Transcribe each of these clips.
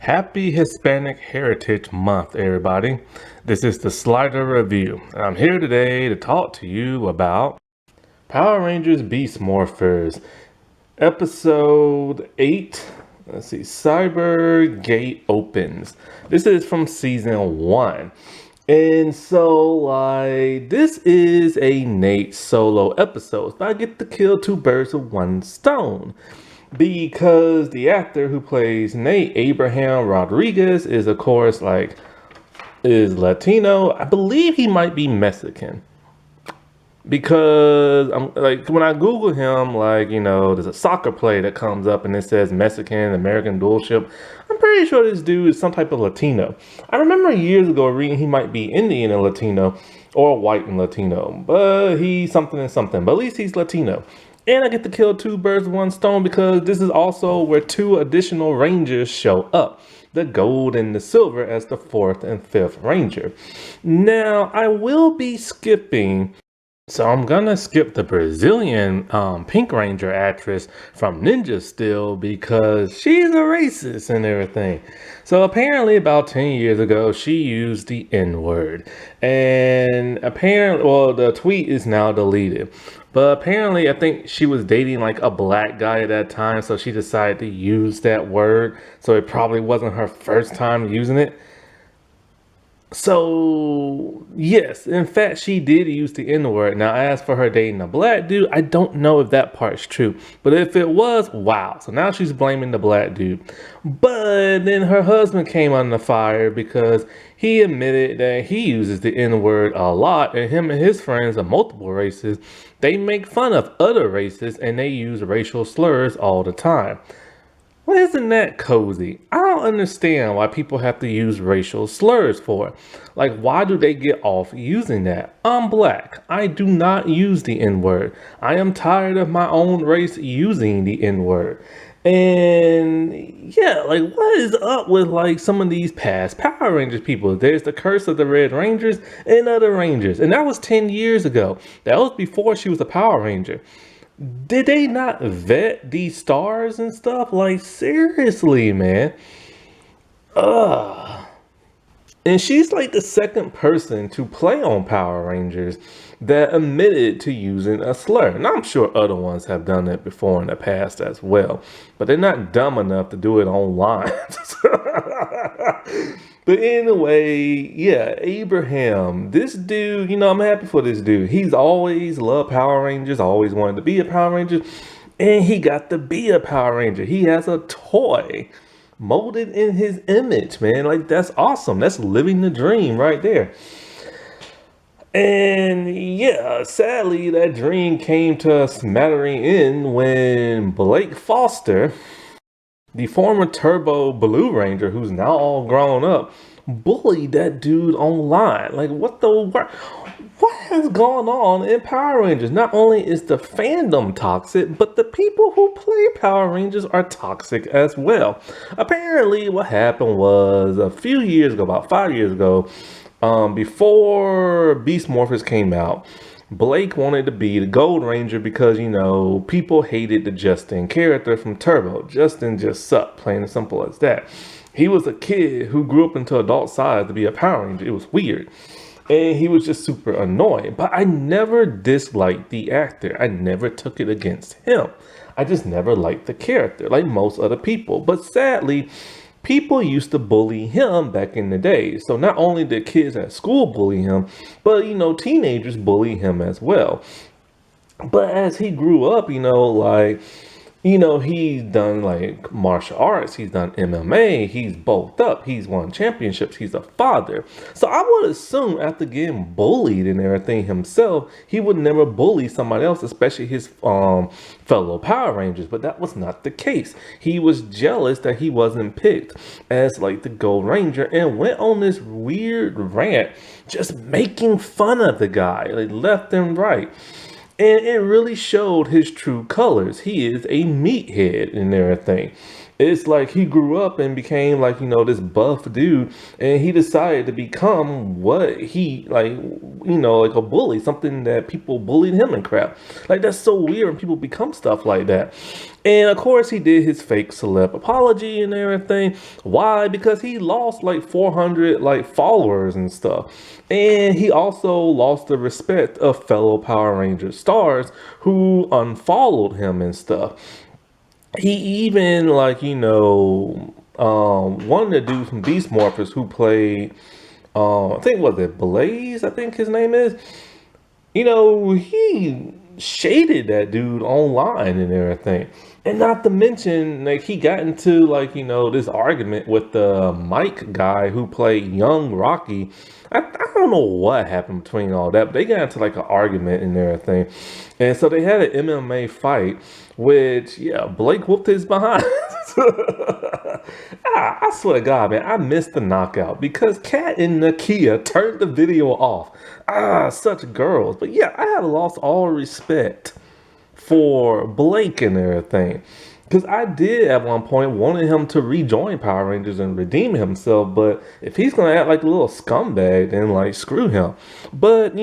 Happy Hispanic Heritage Month, everybody. This is the Slider Review. I'm here today to talk to you about Power Rangers Beast Morphers, Episode 8. Let's see, Cybergate opens. This is from Season 1. And so, this is a Nate solo episode. So I get to kill two birds with one stone. Because the actor who plays Nate, Abraham Rodriguez, is of course is Latino. I believe he might be Mexican. Because I'm when I Google him, there's a soccer play that comes up and it says Mexican American dualship. I'm pretty sure this dude is some type of Latino. I remember years ago reading he might be Indian and Latino or white and Latino, but he's something and something. But at least he's Latino. And I get to kill two birds with one stone because this is also where two additional Rangers show up. The gold and the silver as the 4th and 5th Ranger. Now, I will be skipping. So I'm gonna skip the Brazilian Pink Ranger actress from Ninja Steel because she's a racist and everything. So apparently about 10 years ago, she used the N-word. And apparently, well, the tweet is now deleted. But apparently, I think she was dating like a black guy at that time. So she decided to use that word. So it probably wasn't her first time using it. So, yes, in fact, she did use the N-word. Now, as for her dating a black dude, I don't know if that part's true. But if it was, wow. So now she's blaming the black dude. But then her husband came under fire because he admitted that he uses the N-word a lot. And him and his friends of multiple races, they make fun of other races and they use racial slurs all the time. Well, isn't that cozy? I don't understand why people have to use racial slurs for it. Like, why do they get off using that? I'm black. I do not use the N-word. I am tired of my own race using the N-word. And yeah, what is up with some of these past Power Rangers people? There's the Curse of the Red Rangers and other Rangers. And that was 10 years ago. That was before she was a Power Ranger. Did they not vet these stars and stuff? Seriously, man. Ugh. And she's the second person to play on Power Rangers that admitted to using a slur. And I'm sure other ones have done it before in the past as well. But they're not dumb enough to do it online. But anyway, yeah, Abraham, this dude, I'm happy for this dude. He's always loved Power Rangers, always wanted to be a Power Ranger, and he got to be a Power Ranger. He has a toy molded in his image, man. That's awesome. That's living the dream right there. And yeah, sadly, that dream came to a smattering end when Blake Foster, the former Turbo Blue Ranger, who's now all grown up, bullied that dude online. What has gone on in Power Rangers? Not only is the fandom toxic, but the people who play Power Rangers are toxic as well. Apparently, what happened was a few years ago, about 5 years ago, before Beast Morphers came out, Blake wanted to be the Gold Ranger because, people hated the Justin character from Turbo. Justin just sucked, plain and simple as that. He was a kid who grew up into adult size to be a Power Ranger. It was weird. And he was just super annoying. But I never disliked the actor. I never took it against him. I just never liked the character like most other people. But sadly, people used to bully him back in the day. So not only did kids at school bully him, but, teenagers bully him as well. But as he grew up, he's done martial arts, he's done MMA, he's bulked up, he's won championships, he's a father. So I would assume after getting bullied and everything himself, he would never bully somebody else, especially his fellow Power Rangers. But that was not the case. He was jealous that he wasn't picked as the Gold Ranger and went on this weird rant just making fun of the guy, left and right. And it really showed his true colors. He is a meathead and everything. It's like he grew up and became like, this buff dude, and he decided to become what he like, like a bully, something that people bullied him and crap. Like, that's so weird when people become stuff like that. And of course, he did his fake celeb apology and everything. Why? Because he lost like 400 like followers and stuff. And he also lost the respect of fellow Power Ranger stars who unfollowed him and stuff. He even like, one of the dudes from Beast Morphers who played, I think, was it Blaze, I think his name is, he shaded that dude online and everything. And not to mention, like, he got into like, this argument with the Mike guy who played young Rocky. I don't know what happened between all that, but they got into like an argument and everything. And so they had an MMA fight, which, yeah, Blake whooped his behind. I swear to God, man, I missed the knockout because Kat and Nakia turned the video off. Such girls. But yeah, I have lost all respect for Blake and everything. Because I did at one point wanted him to rejoin Power Rangers and redeem himself. But if he's going to act like a little scumbag, then like screw him. But,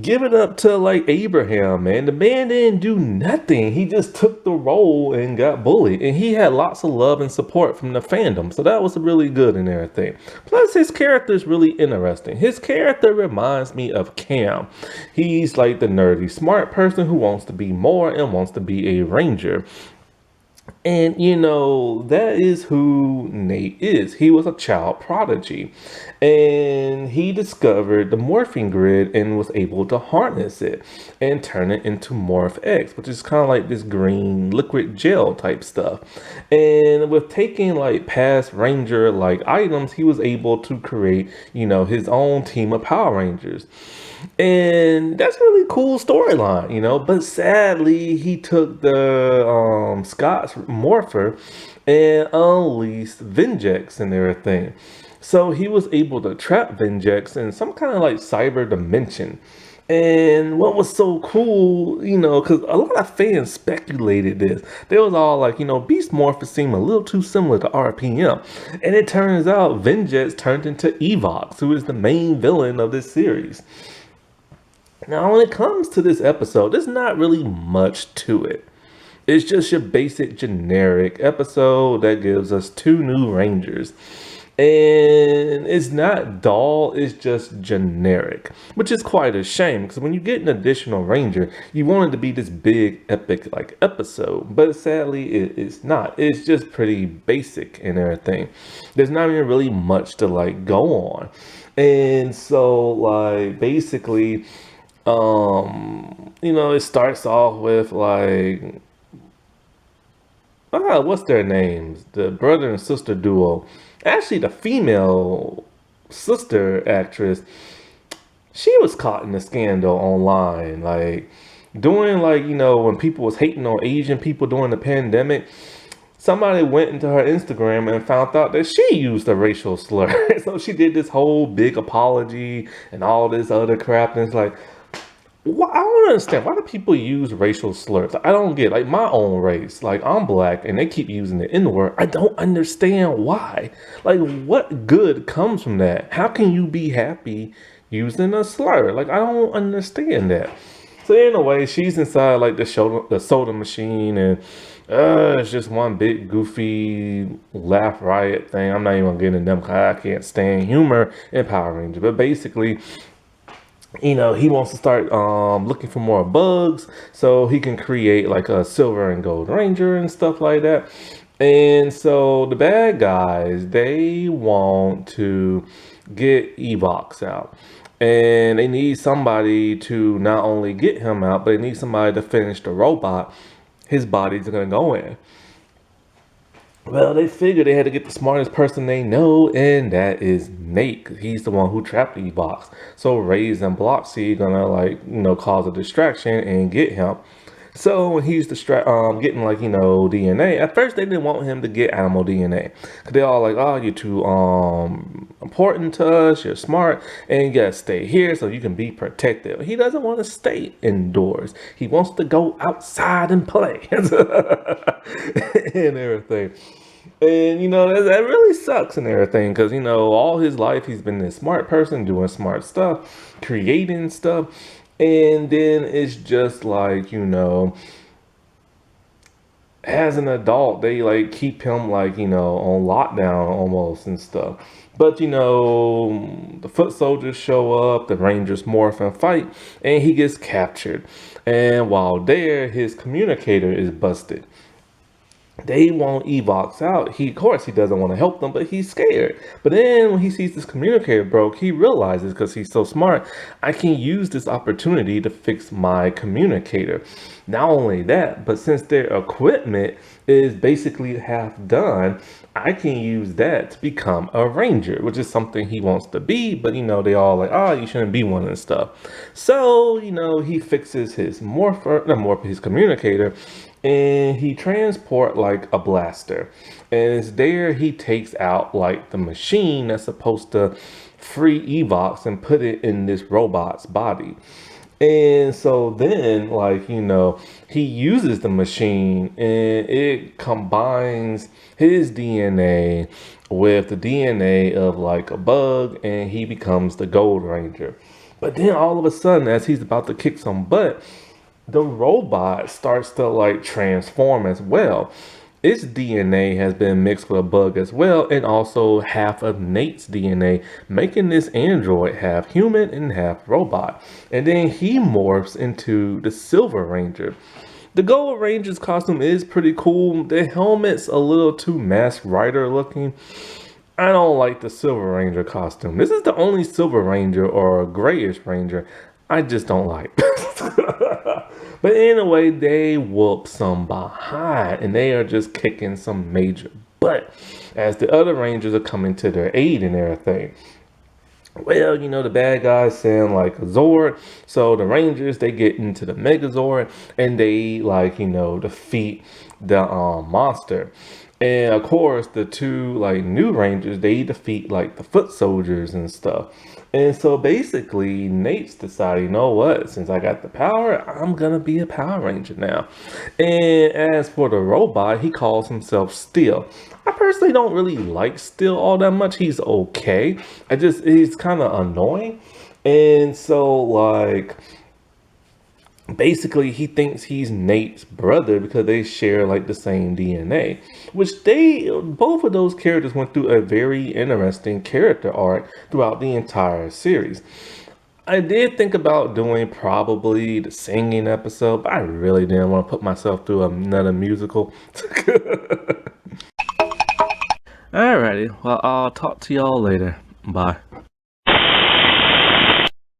give it up to like Abraham, man. The man didn't do nothing. He just took the role and got bullied. And he had lots of love and support from the fandom. So that was really good and everything. Plus, his character is really interesting. His character reminds me of Cam. He's like the nerdy, smart person who wants to be more and wants to be a ranger. And that is who Nate is. He was a child prodigy, and he discovered the morphing grid and was able to harness it and turn it into Morph X, which is kind of like this green liquid gel type stuff. And with taking like past Ranger like items, he was able to create, his own team of Power Rangers. And that's a really cool storyline, but sadly he took the Scott's morpher and unleashed Vengex and everything. So he was able to trap Vengex in some kind of like cyber dimension. And what was so cool, because a lot of fans speculated this. They was all like, Beast Morphers seem a little too similar to RPM. And it turns out Vengex turned into Evox, who is the main villain of this series. Now, when it comes to this episode, there's not really much to it. It's just your basic generic episode that gives us 2 new Rangers. And it's not dull, it's just generic, which is quite a shame because when you get an additional Ranger, you want it to be this big, epic like episode. But sadly, it's not. It's just pretty basic and everything. There's not even really much to like go on. And so, like, basically, it starts off with like, what's their names? The brother and sister duo. Actually, the female sister actress, she was caught in a scandal online, like doing like, when people was hating on Asian people during the pandemic. Somebody went into her Instagram and found out that she used a racial slur. So she did this whole big apology and all this other crap. And it's like, I don't understand. Why do people use racial slurs? I don't get, like, my own race. Like, I'm black and they keep using the N-word. I don't understand why. Like, what good comes from that? How can you be happy using a slur? Like, I don't understand that. So anyway, she's inside like the soda machine, and it's just one big goofy laugh riot thing. I'm not even gonna get into them because I can't stand humor in Power Rangers. But basically, he wants to start looking for more bugs so he can create like a silver and gold ranger and stuff like that. And so the bad guys, they want to get Evox out, and they need somebody to not only get him out, but they need somebody to finish the robot his body's gonna go in. Well, they figured they had to get the smartest person they know, and that is Nate. He's the one who trapped Evox. So Raze and Bloxy gonna cause a distraction and get him. So when he's getting DNA, at first they didn't want him to get animal DNA. Cause they all like, oh, you're too important to us, you're smart, and you gotta stay here so you can be protected. He doesn't want to stay indoors. He wants to go outside and play and everything. And that really sucks and everything because all his life he's been this smart person doing smart stuff, creating stuff, and then it's just like as an adult they like keep him like on lockdown almost and stuff. But the foot soldiers show up, the Rangers morph and fight, and he gets captured. And while there, his communicator is busted. They won't Evox out. Of course, he doesn't want to help them, but he's scared. But then when he sees this communicator broke, he realizes because he's so smart, I can use this opportunity to fix my communicator. Not only that, but since their equipment is basically half done, I can use that to become a ranger, which is something he wants to be, but they all like, oh, you shouldn't be one and stuff. So, he fixes his his communicator, and he transport like a blaster. And it's there he takes out like the machine that's supposed to free Evox and put it in this robot's body. And so then, like, he uses the machine and it combines his DNA with the DNA of like a bug, and he becomes the Gold Ranger. But then all of a sudden, as he's about to kick some butt, the robot starts to like transform as well. Its DNA has been mixed with a bug as well, and also half of Nate's DNA, making this android half human and half robot. And then he morphs into the Silver Ranger. The Gold Ranger's costume is pretty cool. The helmet's a little too Masked Rider looking. I don't like the Silver Ranger costume. This is the only Silver Ranger or Grayish Ranger I just don't like. But anyway, they whoop some behind and they are just kicking some major butt as the other Rangers are coming to their aid and everything. Well, the bad guys sound like a Zord, so the Rangers they get into the Megazord and they like defeat the monster. And of course, the two like new Rangers they defeat like the foot soldiers and stuff. And so basically, Nate's decided, you know what? Since I got the power, I'm gonna be a Power Ranger now. And as for the robot, he calls himself Steel. I personally don't really like Steel all that much. He's okay. He's kind of annoying. And so like basically he thinks he's Nate's brother because they share like the same DNA, which both of those characters went through a very interesting character arc throughout the entire series. I did think about doing probably the singing episode, but I really didn't want to put myself through another musical. Alrighty, well, I'll talk to y'all later. Bye.